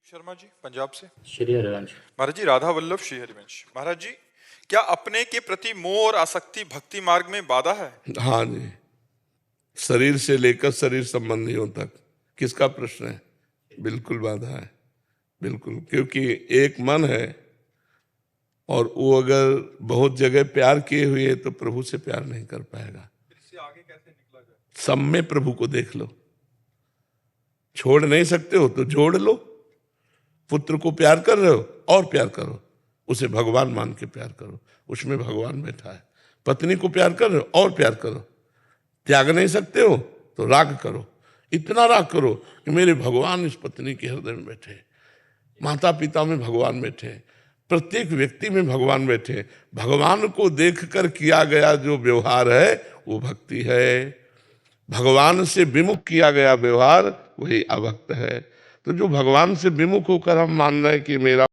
शर्मा जी पंजाब से। श्री हरिवंश। महाराज जी राधा वल्लभ श्री हरिवंश। महाराज जी, क्या अपने के प्रति मोह और आसक्ति भक्ति मार्ग में बाधा है? हाँ जी, शरीर से लेकर शरीर संबंधियों तक किसका प्रश्न है? बिल्कुल बाधा है, बिल्कुल। क्योंकि एक मन है और वो अगर बहुत जगह प्यार किए हुए है तो प्रभु से प्यार नहीं कर पाएगा। इससे आगे कैसे निकला जाए? सब में प्रभु को देख लो। छोड़ नहीं सकते हो तो जोड़ लो। पुत्र को प्यार कर रहे हो और प्यार करो, उसे भगवान मान के प्यार करो, उसमें भगवान बैठा है। पत्नी को प्यार कर रहे हो और प्यार करो। त्याग नहीं सकते हो तो राग करो, इतना राग करो कि मेरे भगवान इस पत्नी के हृदय में बैठे, माता पिता में भगवान बैठे, प्रत्येक व्यक्ति में भगवान बैठे। भगवान को देखकर किया गया जो व्यवहार है वो भक्ति है। भगवान से विमुख किया गया व्यवहार वही अभक्त है। तो जो भगवान से विमुख होकर हम मान रहे हैं कि मेरा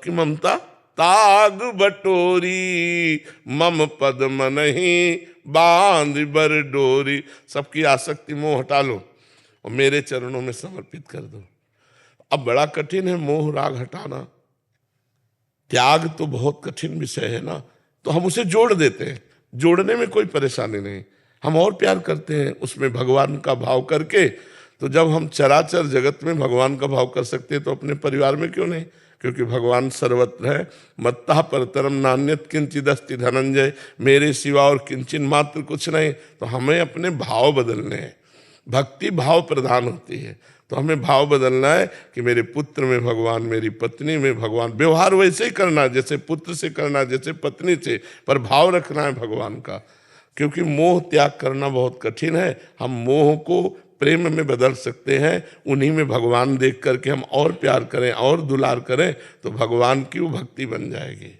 की ममता ताग बटोरी, मम पद मनहि बांध बर डोरी। सबकी आसक्ति मोह हटा लो और मेरे चरणों में समर्पित कर दो। अब बड़ा कठिन है मोह राग हटाना। त्याग तो बहुत कठिन विषय है ना, तो हम उसे जोड़ देते हैं। जोड़ने में कोई परेशानी नहीं, हम और प्यार करते हैं उसमें भगवान का भाव करके। तो जब हम चराचर जगत में भगवान का भाव कर सकते हैं तो अपने परिवार में क्यों नहीं? क्योंकि भगवान सर्वत्र है। मत्तः परतरम नान्यत किंचिदस्ति धनंजय, मेरे सिवा और किंचिन मात्र कुछ नहीं। तो हमें अपने भाव बदलने हैं। भक्ति भाव प्रधान होती है, तो हमें भाव बदलना है कि मेरे पुत्र में भगवान, मेरी पत्नी में भगवान। व्यवहार वैसे ही करना जैसे पुत्र से करना, जैसे पत्नी से, पर भाव रखना है भगवान का। क्योंकि मोह त्याग करना बहुत कठिन है। हम मोह को प्रेम में बदल सकते हैं। उन्हीं में भगवान देख करके हम और प्यार करें और दुलार करें तो भगवान की वो भक्ति बन जाएगी।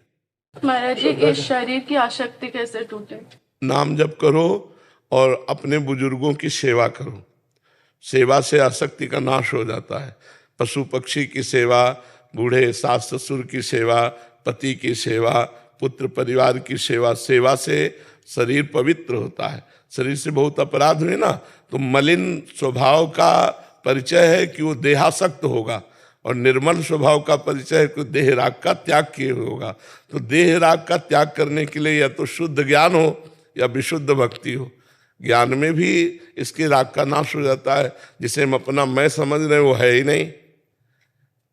महाराज जी, इस शरीर की आसक्ति कैसे टूटे? नाम जप करो और अपने बुजुर्गों की सेवा करो। सेवा से आसक्ति का नाश हो जाता है। पशु पक्षी की सेवा, बूढ़े सास ससुर की सेवा, पति की सेवा, पुत्र परिवार की सेवा। सेवा से शरीर पवित्र होता है। शरीर से बहुत अपराध हुए ना तो मलिन स्वभाव का परिचय है कि वो देहासक्त होगा, और निर्मल स्वभाव का परिचय है कि देह राग का त्याग किए हुए होगा। तो देह राग का त्याग करने के लिए या तो शुद्ध ज्ञान हो या विशुद्ध भक्ति हो। ज्ञान में भी इसके राग का नाश हो जाता है। जिसे हम अपना मैं समझ रहे हैं वो है ही नहीं।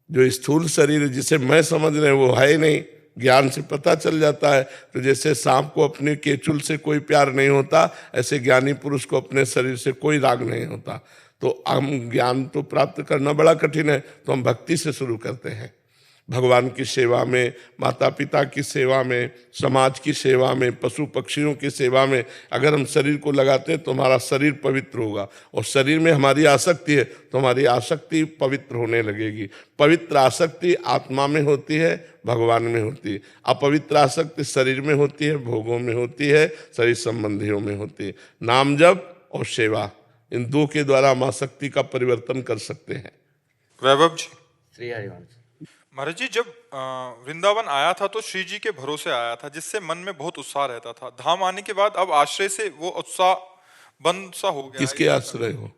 जो स्थूल शरीर जिसे मैं समझ रहे हैं वो है ही नहीं, ज्ञान से पता चल जाता है। तो जैसे सांप को अपने केचुल से कोई प्यार नहीं होता, ऐसे ज्ञानी पुरुष को अपने शरीर से कोई राग नहीं होता। तो हम ज्ञान तो प्राप्त करना बड़ा कठिन है, तो हम भक्ति से शुरू करते हैं। भगवान की सेवा में, माता पिता की सेवा में, समाज की सेवा में, पशु पक्षियों की सेवा में अगर हम शरीर को लगाते हैं तो हमारा शरीर पवित्र होगा। और शरीर में हमारी आसक्ति है तो हमारी आसक्ति पवित्र होने लगेगी। पवित्र आसक्ति आत्मा में होती है, भगवान में होती है। अपवित्र आसक्ति शरीर में होती है, भोगों में होती है, शरीर संबंधियों में होती है। नाम जप और सेवा, इन दो के द्वारा हम आसक्ति का परिवर्तन कर सकते हैं। वैभव जी। श्री हरिवंश। महाराज जी, जब वृंदावन आया था तो श्री जी के भरोसे आया था, जिससे मन में बहुत उत्साह रहता था। धाम आने के बाद अब आश्रय से वो उत्साह बंद सा हो गया। किसके आश्रय हो?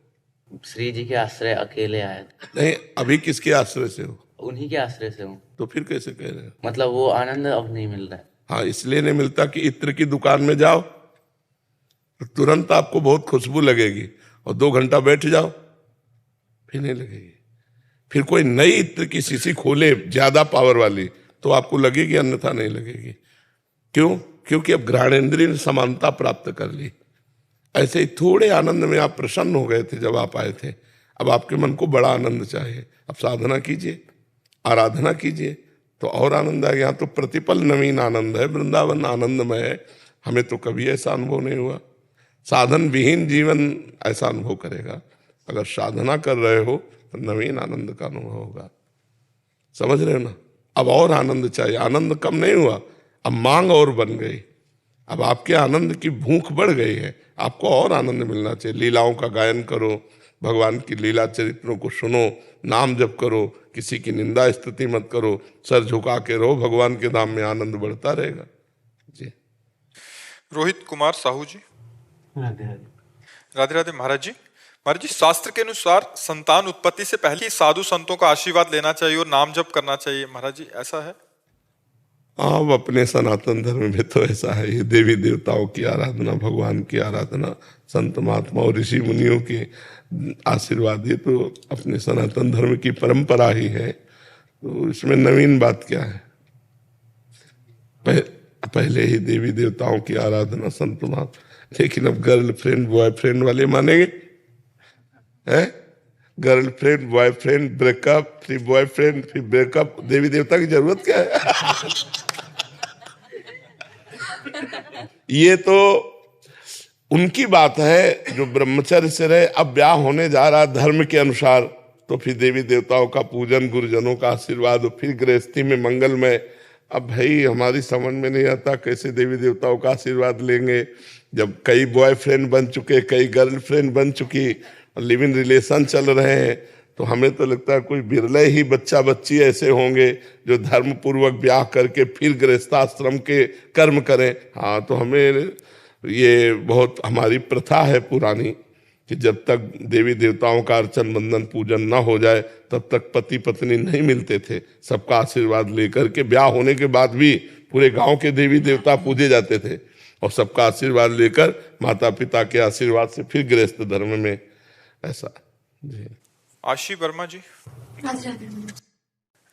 श्री जी के आश्रय अकेले आए थे। नहीं, अभी किसके आश्रय से हो? उन्हीं के आश्रय से हूँ। तो फिर कैसे कह रहे हो? मतलब वो आनंद अब नहीं मिल रहा है। हाँ, इसलिए नहीं मिलता कि इत्र की दुकान में जाओ तो तुरंत आपको बहुत खुशबू लगेगी, और 2 घंटा बैठ जाओ फिर नहीं लगेगी। फिर कोई नई इत्र की शीशी खोले ज्यादा पावर वाली तो आपको लगेगी, अन्यथा नहीं लगेगी। क्यों? क्योंकि अब घ्राणेन्द्रिय ने समानता प्राप्त कर ली। ऐसे ही थोड़े आनंद में आप प्रसन्न हो गए थे जब आप आए थे। अब आपके मन को बड़ा आनंद चाहिए। अब साधना कीजिए, आराधना कीजिए तो और आनंद आएगा। यहाँ तो प्रतिपल नवीन आनंद है, वृंदावन आनंदमय है। हमें तो कभी ऐसा अनुभव नहीं हुआ। साधन विहीन जीवन ऐसा अनुभव करेगा। अगर साधना कर रहे हो तो नवीन आनंद का अनुभव होगा। समझ रहे हो ना? अब और आनंद चाहिए। आनंद कम नहीं हुआ, अब मांग और बन गई। अब आपके आनंद की भूख बढ़ गई है, आपको और आनंद मिलना चाहिए। लीलाओं का गायन करो, भगवान की लीला चरित्रों को सुनो, नाम जप करो, किसी की निंदा स्तुति मत करो, सर झुका के रहो, भगवान के धाम में आनंद बढ़ता रहेगा जी। रोहित कुमार साहू जी। राधे राधे। राधे राधे महाराज जी। महाराज जी, शास्त्र के अनुसार संतान उत्पत्ति से पहले ही साधु संतों का आशीर्वाद लेना चाहिए और नाम जप करना चाहिए, महाराज जी ऐसा है? अब अपने सनातन धर्म में तो ऐसा है, ये देवी देवताओं की आराधना, भगवान की आराधना, संत महात्मा और ऋषि मुनियों के आशीर्वाद, ये तो अपने सनातन धर्म की परंपरा ही है, तो इसमें नवीन बात क्या है। पहले ही देवी देवताओं की आराधना, संत महात्मा, लेकिन अब गर्लफ्रेंड बॉयफ्रेंड वाले मानेंगे हैं? गर्लफ्रेंड बॉयफ्रेंड ब्रेकअप, फिर बॉयफ्रेंड फिर ब्रेकअप, देवी देवता की जरूरत क्या है? ये तो उनकी बात है जो ब्रह्मचर्य से रहे। अब ब्याह होने जा रहा धर्म के अनुसार, तो फिर देवी देवताओं का पूजन, गुरुजनों का आशीर्वाद, फिर गृहस्थी में मंगलमय। अब भाई हमारी समझ में नहीं आता कैसे देवी देवताओं का आशीर्वाद लेंगे जब कई बॉयफ्रेंड बन चुके, कई गर्लफ्रेंड बन चुकी, लिव इन रिलेशन चल रहे हैं। तो हमें तो लगता है कोई बिरले ही बच्चा बच्ची ऐसे होंगे जो धर्म पूर्वक ब्याह करके फिर गृहस्थाश्रम के कर्म करें। हाँ, तो हमें ये बहुत हमारी प्रथा है पुरानी कि जब तक देवी देवताओं का अर्चन बंदन पूजन ना हो जाए तब तक पति पत्नी नहीं मिलते थे। सबका आशीर्वाद लेकर के ब्याह होने के बाद भी पूरे गांव के देवी देवता पूजे जाते थे, और सबका आशीर्वाद लेकर माता पिता के आशीर्वाद से फिर गृहस्थ धर्म में ऐसा जी। आशी वर्मा जी।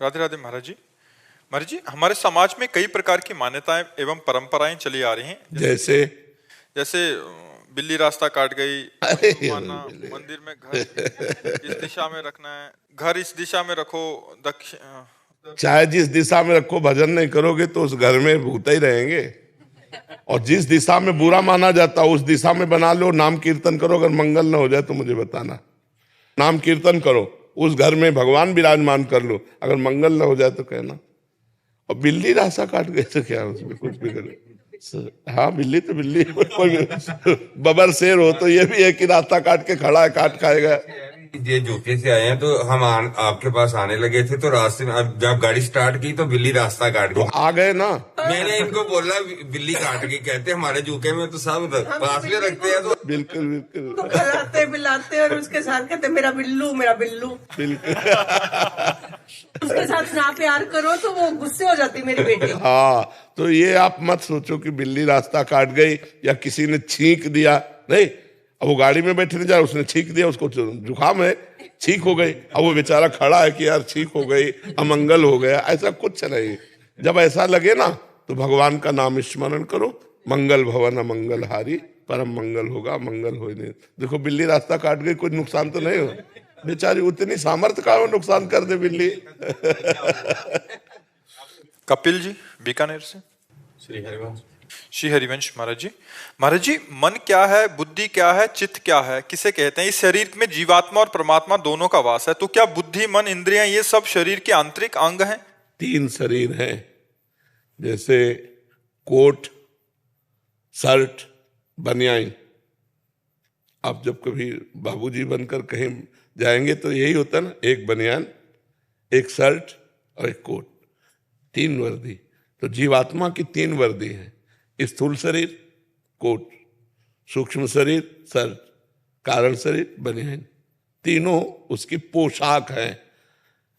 राधे राधे महाराज जी। महाराज जी, हमारे समाज में कई प्रकार की मान्यताएं एवं परंपराएं चली आ रही हैं, जैसे बिल्ली रास्ता काट गई, मंदिर में घर इस दिशा में रखना है, घर इस दिशा में रखो, चाहे जिस दिशा में रखो, भजन नहीं करोगे तो उस घर में भूत ही रहेंगे। और जिस दिशा में बुरा माना जाता उस दिशा में बना लो, नाम कीर्तन करो। अगर मंगल न हो जाए तो मुझे बताना, नाम कीर्तन करो, उस घर में भगवान विराजमान कर लो, अगर मंगल न हो जाए तो कहना। और बिल्ली रास्ता काट गए तो क्या उसमें कुछ भी करे। हाँ, बिल्ली तो बिल्ली, कोई बबर शेर हो तो ये भी है कि रास्ता काट के खड़ा है, काट खाएगा। ये यूपी से आए हैं तो हम आपके पास आने लगे थे, तो रास्ते में जब गाड़ी स्टार्ट की तो बिल्ली रास्ता काट गई। आ गए ना, मैंने इनको बोला बिल्ली काट गई, कहते हमारे यूके में तो सब पास में रखते हैं। तो बिल्कुल बिल्कुल तो खिलाते पिलाते और उसके साथ कहते मेरा बिल्लू मेरा बिल्लू। बिल्कुल उसके साथ ना प्यार करो तो वो गुस्से हो जाती मेरी बेटी। हाँ, तो ये आप मत सोचो कि बिल्ली रास्ता काट गई या किसी ने छींक दिया, नहीं। अब वो गाड़ी में बैठे नहीं जा, उसने छींक दिया, उसको जुकाम है, छींक हो गई, अब वो बेचारा खड़ा है कि यार छींक हो गई, अमंगल हो गया, ऐसा कुछ नहीं। जब ऐसा लगे ना तो भगवान का नाम स्मरण करो, मंगल भवन अमंगल हारी, परम मंगल होगा, मंगल हो नहीं। देखो बिल्ली रास्ता काट गई, कोई नुकसान तो नहीं हो, बेचारी उतनी सामर्थ्य का नुकसान कर दे बिल्ली। कपिल जी बीकानेर से। श्री हरिवंश महाराज जी। महाराज जी, मन क्या है, बुद्धि क्या है, चित्त क्या है, किसे कहते हैं? इस शरीर में जीवात्मा और परमात्मा दोनों का वास है, तो क्या बुद्धि, मन, इंद्रियां ये सब शरीर के आंतरिक अंग हैं? 3 शरीर हैं, जैसे कोट, शर्ट, बनियान। आप जब कभी बाबूजी बनकर कहीं जाएंगे तो यही होता है ना, एक बनियान, एक शर्ट और एक कोट, 3 वर्दी। तो जीवात्मा की 3 वर्दी है, स्थूल शरीर कोट, सूक्ष्म शरीर शर्ट, कारण शरीर बनियान, तीनों उसकी पोशाक है।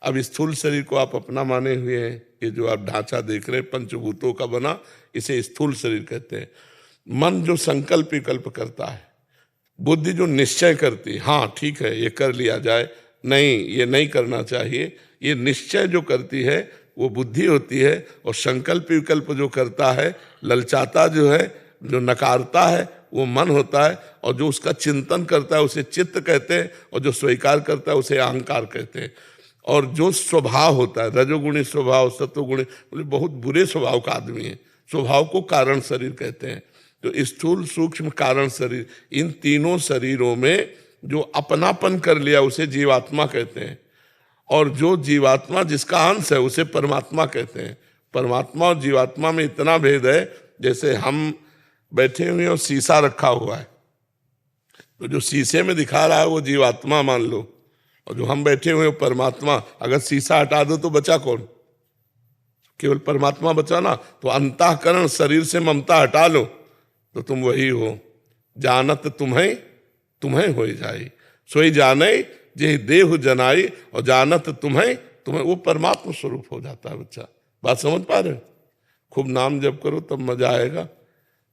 अब स्थूल शरीर को आप अपना माने हुए हैं, ये जो आप ढांचा देख रहे हैं पंचभूतों का बना, इसे स्थूल शरीर कहते हैं। मन जो संकल्प विकल्प करता है, बुद्धि जो निश्चय करती, हाँ ठीक है ये कर लिया जाए, नहीं ये नहीं करना चाहिए, ये निश्चय जो करती है वो बुद्धि होती है। और संकल्प विकल्प जो करता है, ललचाता जो है, जो नकारता है, वो मन होता है। और जो उसका चिंतन करता है उसे चित्त कहते हैं, और जो स्वीकार करता है उसे अहंकार कहते हैं। और जो स्वभाव होता है, रजोगुणी स्वभाव, सत्वगुणी, बोले बहुत बुरे स्वभाव का आदमी है, स्वभाव को कारण शरीर कहते हैं। तो स्थूल सूक्ष्म कारण शरीर, इन तीनों शरीरों में जो अपनापन कर लिया उसे जीवात्मा कहते हैं। और जो जीवात्मा जिसका अंश है उसे परमात्मा कहते हैं। परमात्मा और जीवात्मा में इतना भेद है, जैसे हम बैठे हुए और शीशा रखा हुआ है, तो जो शीशे में दिखा रहा है वो जीवात्मा मान लो, और जो हम बैठे हुए परमात्मा। अगर शीशा हटा दो तो बचा कौन? केवल परमात्मा बचा ना। तो अंतःकरण शरीर से ममता हटा लो तो तुम वही हो। जानत तुम्हें तुम्हें हो जाई, सोई जाने जे देह जनाई, और जानत तुम्हें तुम्हें, वो परमात्मा स्वरूप हो जाता है बच्चा। बात समझ पा रहे हो? खूब नाम जप करो तब मजा आएगा।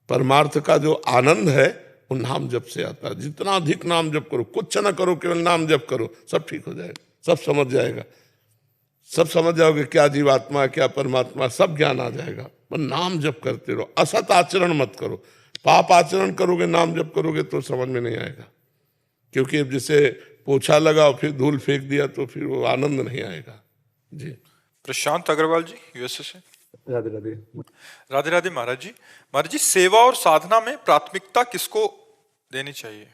परमार्थ का जो आनंद है वो नाम जप से आता है। जितना अधिक नाम जप करो, कुछ ना करो, केवल नाम जप करो, सब ठीक हो जाएगा, सब समझ जाएगा, सब समझ जाओगे क्या जीवात्मा है क्या परमात्मा, सब ज्ञान आ जाएगा। पर नाम जप करते रहो, असत आचरण मत करो। पाप आचरण करोगे, नाम जप करोगे तो समझ में नहीं आएगा, क्योंकि अब जैसे पोछा लगा और फिर धूल फेंक दिया तो फिर वो आनंद नहीं आएगा। जी। प्रशांत अग्रवाल जी, यूएसए से। राधे राधे। राधे राधे महाराज जी। महाराज जी, सेवा और साधना में प्राथमिकता किसको देनी चाहिए?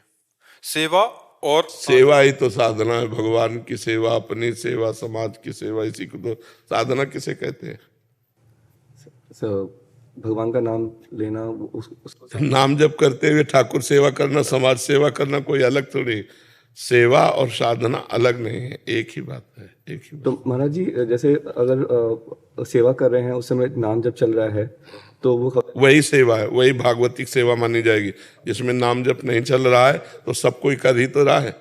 सेवा और सेवा ही तो साधना है। भगवान की सेवा, अपनी सेवा, समाज की सेवा, इसी को तो साधना किसे कहते हैं? भगवान का नाम लेना, नाम जप करते हुए ठाकुर सेवा करना, समाज सेवा करना कोई अलग थोड़ी। सेवा और साधना अलग नहीं है, एक ही बात है, एक ही बात। तो महाराज जी जैसे अगर सेवा कर रहे हैं उस समय नाम जप चल रहा है तो वो वही सेवा है, वही भागवतिक सेवा मानी जाएगी। जिसमें नाम जप नहीं चल रहा है तो सब कोई कर ही तो रहा है,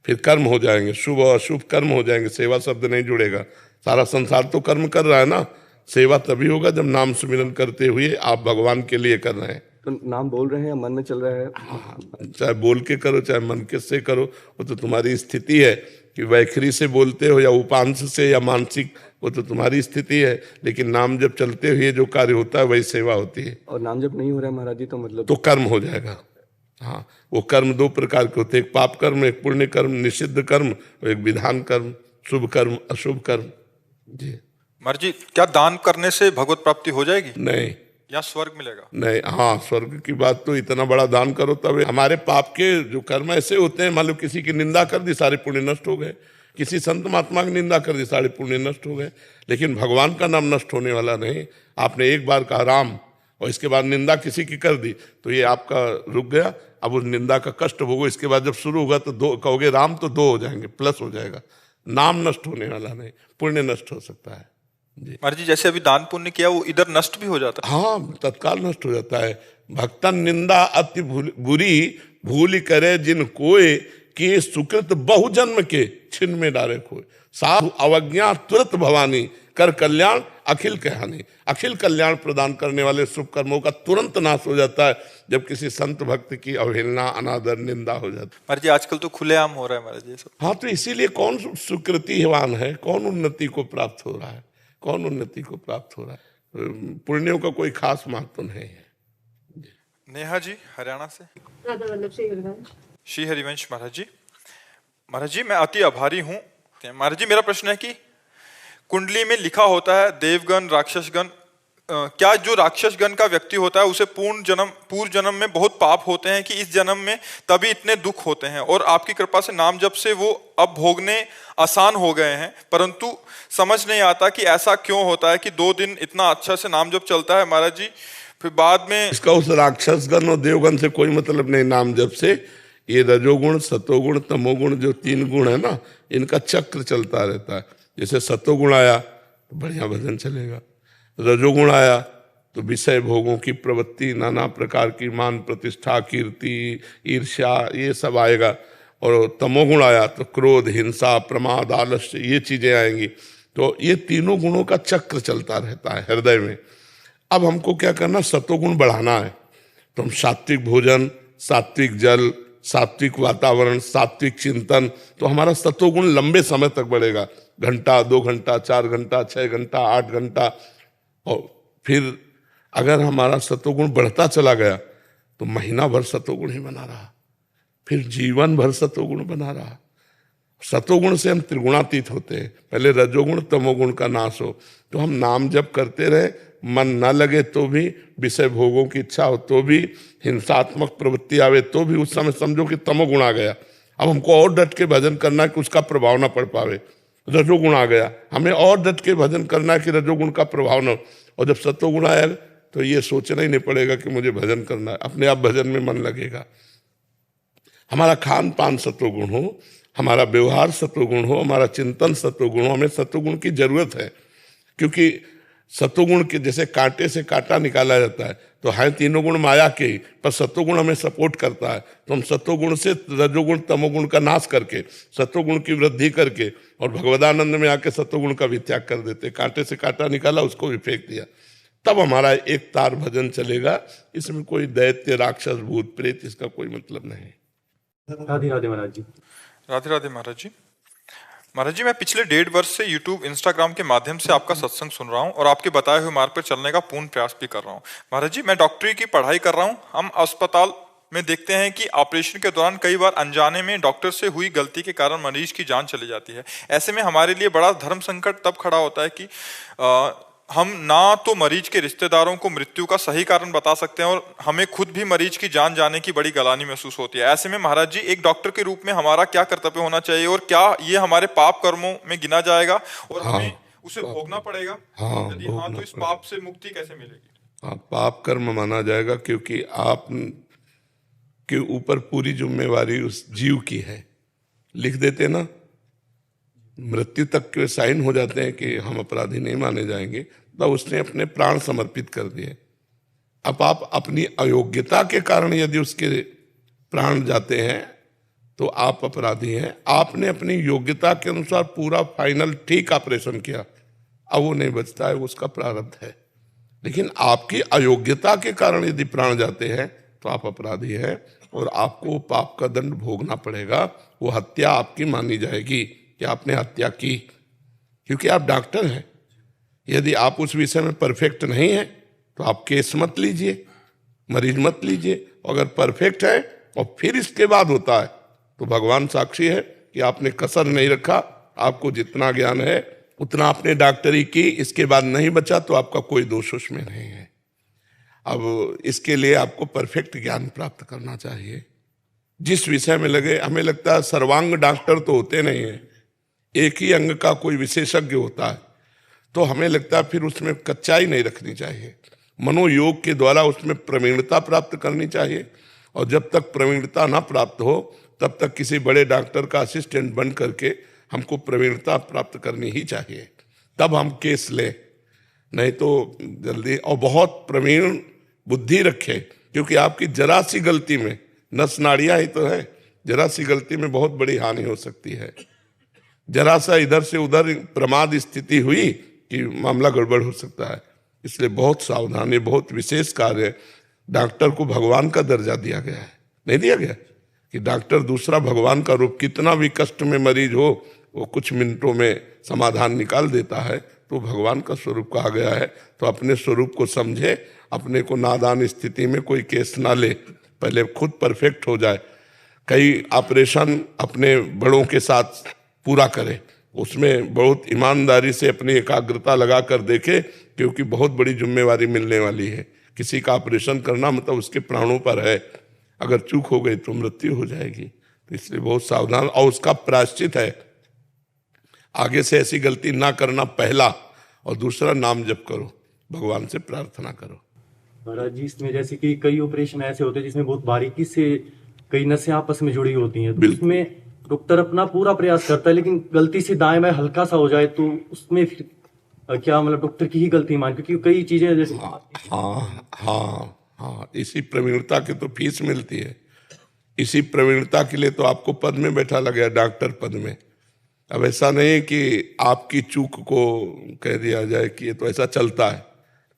फिर कर्म हो जाएंगे, शुभ और अशुभ कर्म हो जाएंगे, सेवा शब्द नहीं जुड़ेगा। सारा संसार तो कर्म कर रहा है ना। सेवा तभी होगा जब नाम सुमिरन करते हुए आप भगवान के लिए कर रहे हैं। तो नाम बोल रहे हैं या मन में चल रहा है? चाहे बोल के करो चाहे मन के से करो, वो तो तुम्हारी स्थिति है कि वैखरी से बोलते हो या उपांश से या मानसिक, वो तो तुम्हारी स्थिति है। लेकिन नाम जब चलते हुए जो कार्य होता है वही सेवा होती है। और नाम जब नहीं हो रहा है महाराज जी तो मतलब तो कर्म हो जाएगा। हाँ, वो कर्म दो प्रकार के होते हैं, एक पाप कर्म, एक पुण्य कर्म, निषिद्ध कर्म, और एक विधान कर्म, शुभ कर्म, अशुभ कर्म। जी महाराज जी, क्या दान करने से भगवत प्राप्ति हो जाएगी नहीं, या स्वर्ग मिलेगा? नहीं। हाँ, स्वर्ग की बात तो इतना बड़ा दान करो तब। हमारे पाप के जो कर्म ऐसे होते हैं, मान लो किसी की निंदा कर दी, सारे पुण्य नष्ट हो गए। किसी संत महात्मा की निंदा कर दी, सारे पुण्य नष्ट हो गए। लेकिन भगवान का नाम नष्ट होने वाला नहीं। आपने एक बार कहा राम और इसके बाद निंदा किसी की कर दी तो ये आपका रुक गया। अब उस निंदा का कष्ट भोगो। इसके बाद जब शुरू होगा तो दो कहोगे राम तो दो हो जाएंगे, प्लस हो जाएगा। नाम नष्ट होने वाला नहीं, पुण्य नष्ट हो सकता है। जी महाराज जी, जैसे अभी दान पुण्य किया वो इधर नष्ट भी हो जाता है? हाँ, तत्काल नष्ट हो जाता है। भक्तन निंदा अति बुरी भूल करे जिन कोय, कि सुकृत बहुजन्म के छिन में डारे खोए। साधु अवज्ञा तुरंत भवानी, कर कल्याण अखिल कहानी। अखिल कल्याण प्रदान करने वाले शुभ कर्मों का तुरंत नाश हो जाता है जब किसी संत भक्त की अवहेलना, अनादर, निंदा हो जाती है। महाराज जी, आजकल तो खुलेआम हो रहा है महाराज जी सब। हाँ, तो इसीलिए कौन सुकृतिवान है, कौन उन्नति को प्राप्त हो रहा है, कौन उन्नति को प्राप्त हो रहा है? पुण्यों का कोई खास महत्व नहीं है। नेहा जी, हरियाणा से। राधा वल्लभ श्री हरिवंश। श्री हरिवंश महाराज जी। महाराज जी, मैं अति आभारी हूँ। महाराज जी, मेरा प्रश्न है कि कुंडली में लिखा होता है देवगण, राक्षसगण, क्या जो राक्षसगण का व्यक्ति होता है उसे पूर्व जन्म में बहुत पाप होते हैं कि इस जन्म में तभी इतने दुख होते हैं, और आपकी कृपा से नाम जप से वो अब भोगने आसान हो गए हैं, परंतु समझ नहीं आता कि ऐसा क्यों होता है कि 2 दिन इतना अच्छा से नाम जप चलता है महाराज जी, फिर बाद में इसका उस राक्षसगण और देवगण से कोई मतलब नहीं। नाम जप से ये रजोगुण, सतोगुण, तमोगुण जो 3 गुण है ना, इनका चक्र चलता रहता है। जैसे सतोगुण आया तो बढ़िया भजन चलेगा, रजोगुण आया तो विषय भोगों की प्रवृत्ति, नाना प्रकार की मान प्रतिष्ठा, कीर्ति, ईर्ष्या, ये सब आएगा, और तमोगुण आया तो क्रोध, हिंसा, प्रमाद, आलस्य, ये चीजें आएंगी। तो ये तीनों गुणों का चक्र चलता रहता है हृदय में। अब हमको क्या करना, सतोगुण बढ़ाना है तो हम सात्विक भोजन, सात्विक जल, सात्विक वातावरण, सात्विक चिंतन, तो हमारा सतोगुण लंबे समय तक बढ़ेगा। घंटा, 2 घंटा, 4 घंटा, 6 घंटा, 8 घंटा। और फिर अगर हमारा सतोगुण बढ़ता चला गया तो महीना भर सतोगुण ही बना रहा, फिर जीवन भर सतोगुण बना रहा। सतोगुण से हम त्रिगुणातीत होते हैं। पहले रजोगुण तमोगुण का नाश हो, तो हम नाम जप करते रहे, मन न लगे तो भी, विषय भोगों की इच्छा हो तो भी, हिंसात्मक प्रवृत्ति आवे तो भी, उस समय समझो कि तमोगुण आ गया। अब हमको और डट के भजन करना है कि उसका प्रभाव ना पड़ पावे। रजोगुण आ गया, हमें और डट के भजन करना है कि रजोगुण का प्रभाव न हो। और जब सतोगुण आया तो ये सोचना ही नहीं पड़ेगा कि मुझे भजन करना है, अपने आप भजन में मन लगेगा। हमारा खान पान सत्वगुण हो, हमारा व्यवहार सत्वगुण हो, हमारा चिंतन सत्वगुण हो। हमें सत्वगुण की जरूरत है, क्योंकि सत्वगुण के जैसे कांटे से कांटा निकाला जाता है, तो है तीनों गुण माया के ही, पर सत्वगुण हमें सपोर्ट करता है। तो हम सत्वगुण से रजोगुण तमोगुण का नाश करके सत्वगुण की वृद्धि करके और भगवदानंद में आके सत्वगुण का भी त्याग कर देते। कांटे से कांटा निकाला, उसको भी फेंक दिया, तब हमारा एक तार भजन चलेगा। इसमें कोई दैत्य राक्षस भूत प्रेत इसका कोई मतलब नहीं। राधे राधे महाराज जी। राधे राधे महाराज जी। महाराज जी, मैं पिछले 1.5 वर्ष से YouTube, Instagram के माध्यम से आपका सत्संग सुन रहा हूं और आपके बताए हुए मार्ग पर चलने का पूर्ण प्रयास भी कर रहा हूं। महाराज जी, मैं डॉक्टरी की पढ़ाई कर रहा हूं। हम अस्पताल में देखते हैं कि ऑपरेशन के दौरान कई बार अनजाने में डॉक्टर से हुई गलती के कारण मरीज की जान चली जाती है। ऐसे में हमारे लिए बड़ा धर्म संकट तब खड़ा होता है कि हम ना तो मरीज के रिश्तेदारों को मृत्यु का सही कारण बता सकते हैं और हमें खुद भी मरीज की जान जाने की बड़ी गलानी महसूस होती है। ऐसे में महाराज जी, एक डॉक्टर के रूप में हमारा क्या कर्तव्य होना चाहिए और क्या ये हमारे पाप कर्मों में गिना जाएगा और हमें उसे भोगना पड़ेगा? यदि हाँ, तो इस पाप से मुक्ति कैसे मिलेगी? हाँ, पाप कर्म माना जाएगा, क्योंकि आप के ऊपर पूरी जिम्मेवारी उस जीव की है। लिख देते ना, मृत्यु तक के साइन हो जाते हैं कि हम अपराधी नहीं माने जाएंगे, तब उसने अपने प्राण समर्पित कर दिए। अब आप अपनी अयोग्यता के कारण यदि उसके प्राण जाते हैं तो आप अपराधी हैं। आपने अपनी योग्यता के अनुसार पूरा फाइनल ठीक ऑपरेशन किया, अब वो नहीं बचता है, उसका प्रारब्ध है। लेकिन आपकी अयोग्यता के कारण यदि प्राण जाते हैं तो आप अपराधी हैं और आपको पाप का दंड भोगना पड़ेगा। वो हत्या आपकी मानी जाएगी कि आपने हत्या की, क्योंकि आप डॉक्टर हैं। यदि आप उस विषय में परफेक्ट नहीं हैं तो आप केस मत लीजिए, मरीज मत लीजिए। अगर परफेक्ट है और फिर इसके बाद होता है तो भगवान साक्षी है कि आपने कसर नहीं रखा। आपको जितना ज्ञान है उतना आपने डॉक्टरी की, इसके बाद नहीं बचा तो आपका कोई दोष उसमें नहीं है। अब इसके लिए आपको परफेक्ट ज्ञान प्राप्त करना चाहिए। जिस विषय में लगे, हमें लगता है सर्वांग डॉक्टर तो होते नहीं हैं, एक ही अंग का कोई विशेषज्ञ होता है, तो हमें लगता है फिर उसमें कच्चाई नहीं रखनी चाहिए। मनोयोग के द्वारा उसमें प्रवीणता प्राप्त करनी चाहिए, और जब तक प्रवीणता ना प्राप्त हो तब तक किसी बड़े डॉक्टर का असिस्टेंट बन करके हमको प्रवीणता प्राप्त करनी ही चाहिए, तब हम केस लें। नहीं तो जल्दी, और बहुत प्रवीण बुद्धि रखें, क्योंकि आपकी जरा सी गलती में, नस नाड़ियां ही तो है, जरा सी गलती में बहुत बड़ी हानि हो सकती है। जरा सा इधर से उधर प्रमाद स्थिति हुई कि मामला गड़बड़ हो सकता है। इसलिए बहुत सावधानी, बहुत विशेष कार्य है। डॉक्टर को भगवान का दर्जा दिया गया है, नहीं दिया गया कि डॉक्टर दूसरा भगवान का रूप। कितना भी कष्ट में मरीज हो वो कुछ मिनटों में समाधान निकाल देता है, तो भगवान का स्वरूप कहा गया है। तो अपने स्वरूप को समझे, अपने को नादान स्थिति में कोई केस ना ले, पहले खुद परफेक्ट हो जाए। कई ऑपरेशन अपने बड़ों के साथ पूरा करे, उसमें बहुत ईमानदारी से अपनी एकाग्रता लगा कर देखे, क्योंकि बहुत बड़ी जिम्मेवारी मिलने वाली है। किसी का ऑपरेशन करना मतलब उसके प्राणों पर है, अगर चूक हो गई तो मृत्यु हो जाएगी। तो इसलिए बहुत सावधान, और उसका प्रायश्चित है, आगे से ऐसी गलती ना करना पहला, और दूसरा नाम जप करो, भगवान से प्रार्थना करो। महाराज जी, इसमें जैसे कि कई ऑपरेशन ऐसे होते हैं जिसमें बहुत बारीकी से कई नसें आपस में जुड़ी होती हैं, तो उसमें डॉक्टर अपना पूरा प्रयास करता है, लेकिन गलती से दाएं बाएं हल्का सा हो जाए तो उसमें फिर क्या मतलब डॉक्टर की ही गलती मान, क्योंकि कई चीजें जैसे हाँ, इसी प्रवीणता की तो फीस मिलती है। इसी प्रवीणता के लिए तो आपको पद में बैठा लगा, डॉक्टर पद में। अब ऐसा नहीं कि आपकी चूक को कह दिया जाए कि ये तो ऐसा चलता है,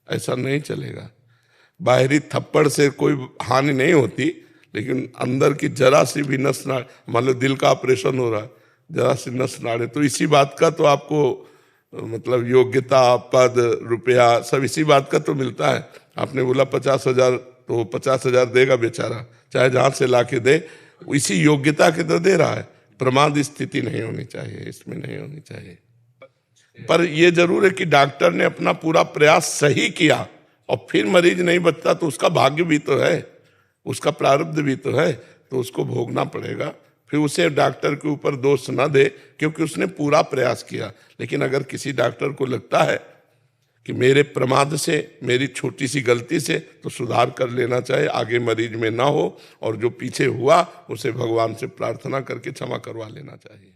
ऐसा नहीं चलेगा। बाहरी थप्पड़ से कोई हानि नहीं होती, लेकिन अंदर की जरा सी भी नस नाड़, मान लो दिल का ऑपरेशन हो रहा है, जरा सी नस नाड़े, तो इसी बात का तो आपको मतलब योग्यता, पद, रुपया सब इसी बात का तो मिलता है। आपने बोला 50,000, तो 50,000 देगा बेचारा, चाहे जहां से ला के दे, इसी योग्यता के तो दे रहा है। प्रमाद स्थिति नहीं होनी चाहिए, इसमें नहीं होनी चाहिए। पर यह जरूर है कि डॉक्टर ने अपना पूरा प्रयास सही किया और फिर मरीज नहीं बचता, तो उसका भाग्य भी तो है, उसका प्रारब्ध भी तो है, तो उसको भोगना पड़ेगा। फिर उसे डॉक्टर के ऊपर दोष न दे, क्योंकि उसने पूरा प्रयास किया। लेकिन अगर किसी डॉक्टर को लगता है कि मेरे प्रमाद से, मेरी छोटी सी गलती से तो सुधार कर लेना चाहिए, आगे मरीज में ना हो, और जो पीछे हुआ उसे भगवान से प्रार्थना करके क्षमा करवा लेना चाहिए।